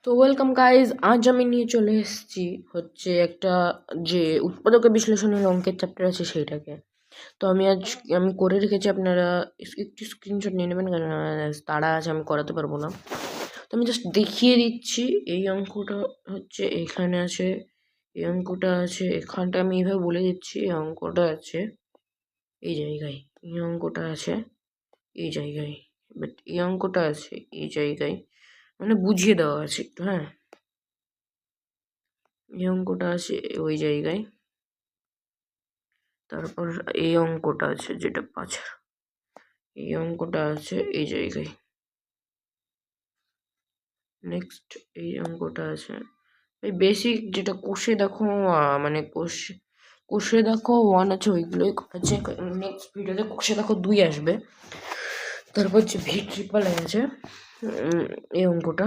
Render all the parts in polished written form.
তো welcome guys, আজ আমি নিয়ে চলে এসেছি হচ্ছে একটা যে উৎপাদক বিশ্লেষণের অঙ্কের চ্যাপ্টার আছে সেইটাকে। তো আমি করে রেখেছি, আপনারা একটু স্ক্রিনশট নিয়ে নেবেন, কারণ তারা আছে, আমি করাতে পারবো না। তো আমি জাস্ট দেখিয়ে দিচ্ছি। এই অঙ্কটা হচ্ছে এখানে আছে, এই অঙ্কটা আছে এখানটা, আমি এইভাবে বলে দিচ্ছি। এই অঙ্কটা আছে এই জায়গায়, এই অঙ্কটা আছে এই জায়গায়, বাট এই অঙ্কটা আছে এই জায়গায়, মানে বুঝিয়ে দেওয়া আছে একটু। হ্যাঁ, এই অঙ্কটা আছে ওই জায়গায়, তারপর এই অঙ্কটা আছে যেটা 5, এই অঙ্কটা আছে এই জায়গায়। নেক্সট এই অঙ্কটা আছে এই বেসিক, যেটা কোষে দেখো মানে কোষে দেখো 1 আছে, ওইগুলোই আছে। নেক্সট ভিডিওতে কোষে দেখো 2 আসবে। তারপর যে V triple আছে এই অঙ্কটা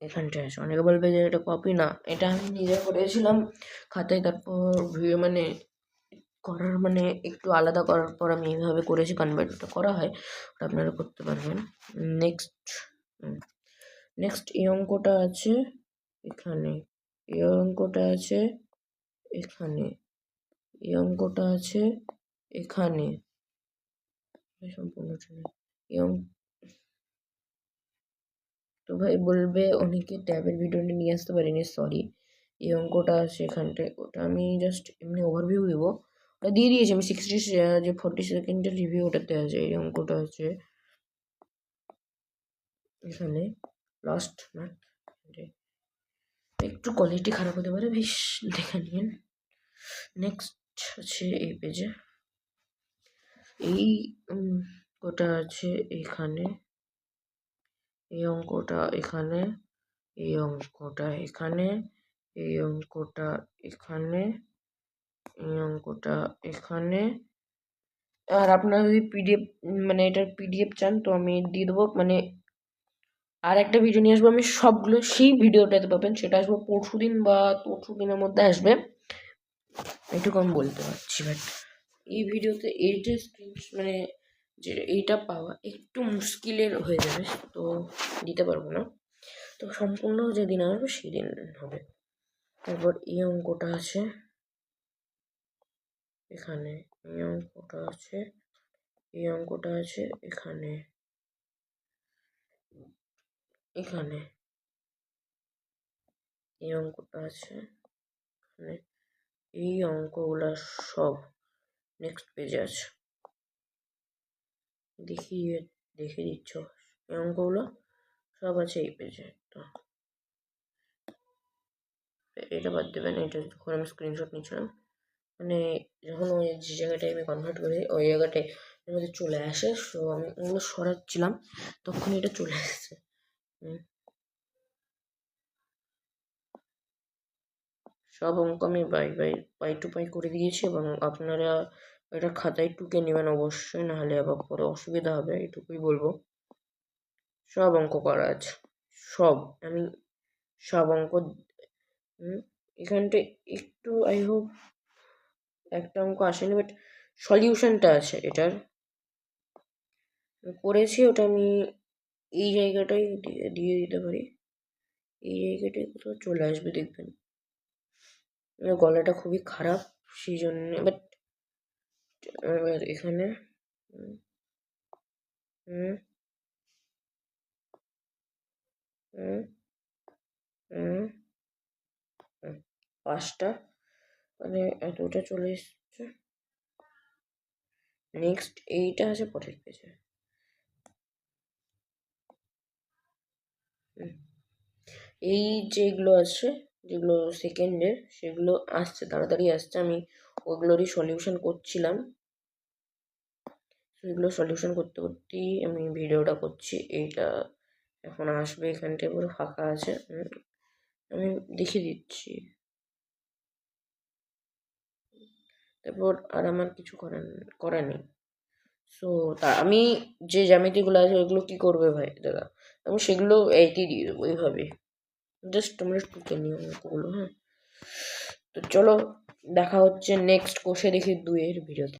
এখানটায় আছে। অনেকে বলবে যে এটা কপি, না, এটা আমি নিজে করেছিলাম খাতায়। তারপর মানে করার মানে একটু আলাদা করার পর আমি এইভাবে করেছি, কনভার্টটা করা হয়, ওটা আপনারা করতে পারবেন। নেক্সট এই অঙ্কটা আছে এখানে, এই অঙ্কটা আছে এখানে, এই অঙ্কটা আছে এখানে, সম্পূর্ণ তো ভাই বলবে অনেকে ট্যাবের ভিডিওটা নিয়ে আসতে পারিনি, সরি। এই অঙ্কটা আছে এখানটায়, ওটা আমি জাস্ট এমনি ওভারভিউ দেবো, ওটা দিয়ে দিয়েছি আমি। 60 যে 40 সেকেন্ডের রিভিউ ওটাতে আছে। এই অঙ্কটা আছে এখানে, লাস্ট না, একটু কোয়ালিটি খারাপ হতে পারে, বেশ দেখে নিন। নেক্সট আছে এই পেজে, এই অঙ্কটা আছে এখানে, এই অঙ্কটা এখানে, এই অঙ্কটা এখানে, এই অঙ্কটা এখানে, এই অঙ্কটা এখানে। আর আপনারা যদি পিডিএফ মানে এটার পিডিএফ চান তো আমি দিয়ে দেবো, মানে আর একটা ভিডিও নিয়ে আসবো আমি, সবগুলো সেই ভিডিওটাতে পাবেন। সেটা আসবো পরশু দিন বা পরশু দিনের মধ্যে আসবে, এটুকু আমি বলতে পারছি। বাট এই ভিডিওতে এইটা মানে যে এইটা পাওয়া একটু মুশকিলের হয়ে যাবে, তো দিতে পারবো না। তো সম্পূর্ণ যেদিন আসবে সেদিন হবে। তারপর এই অঙ্কটা আছে এখানে, এই অঙ্কটা আছে, এই অঙ্কটা আছে এখানে, এখানে এই অঙ্কটা আছে এখানে। এই অঙ্কগুলো সব নেক্সট পেজে আছে, দেখিয়ে দিচ্ছ। এই অঙ্কগুলো সব আছে এই পেজে। তো এটা বাদ দেবেন, এটা যখন আমি স্ক্রিনশট নিচ্ছিলাম, মানে যখন ওই যে জায়গাটায় আমি কনভার্ট করি ওই জায়গাটায় এর মধ্যে চলে আসে, সো আমি ওগুলো সরাচ্ছিলাম, তখন এটা চলে আসছে। সব অঙ্ক আমি বাই টু বাই করে দিয়েছি, এবং আপনারা এটা খাতায় টুকে নেবেন অবশ্যই, নাহলে আবার পরে অসুবিধা হবে, এটুকুই বলবো। সব অঙ্ক করা আছে, সব আমি সব অঙ্ক এখানটায় একটু আই হোপ একটা অঙ্ক আসেনি, বাট সলিউশনটা আছে এটার করেছি, ওটা আমি এই জায়গাটাই দিয়ে দিতে পারি। এই জায়গাটায় কোথাও চলে আসবে, দেখবেন। গলাটা খুবই খারাপ সেই জন্য, বাট এখানে হুম হুম হুম 5টা, মানে এতটা চলে এসছে। নেক্সট এইটা আছে পরের পেজে। এই যেগুলো আছে, যেগুলো সেকেন্ডের, সেগুলো আসছে, তাড়াতাড়ি আসছে। আমি ওগুলোরই সলিউশন করছিলাম, সেগুলো সলিউশন করতে করতেই আমি ভিডিওটা করছি। এইটা এখন আসবে, এখানটায় পুরো ফাঁকা আছে, আমি দেখিয়ে দিচ্ছি। তারপর আর আমার কিছু করার নেই। সো আমি যে জ্যামিতিগুলো আছে ওইগুলো কি করবে ভাই দাদা, আমি সেগুলো এইটি দিয়ে দেবো এইভাবে, জাস্ট তোমরা টুকে নিও ওগুলো। হ্যাঁ, তো চলো দেখা হচ্ছে নেক্সট কোষে দেখি 2 এর ভিডিওতে।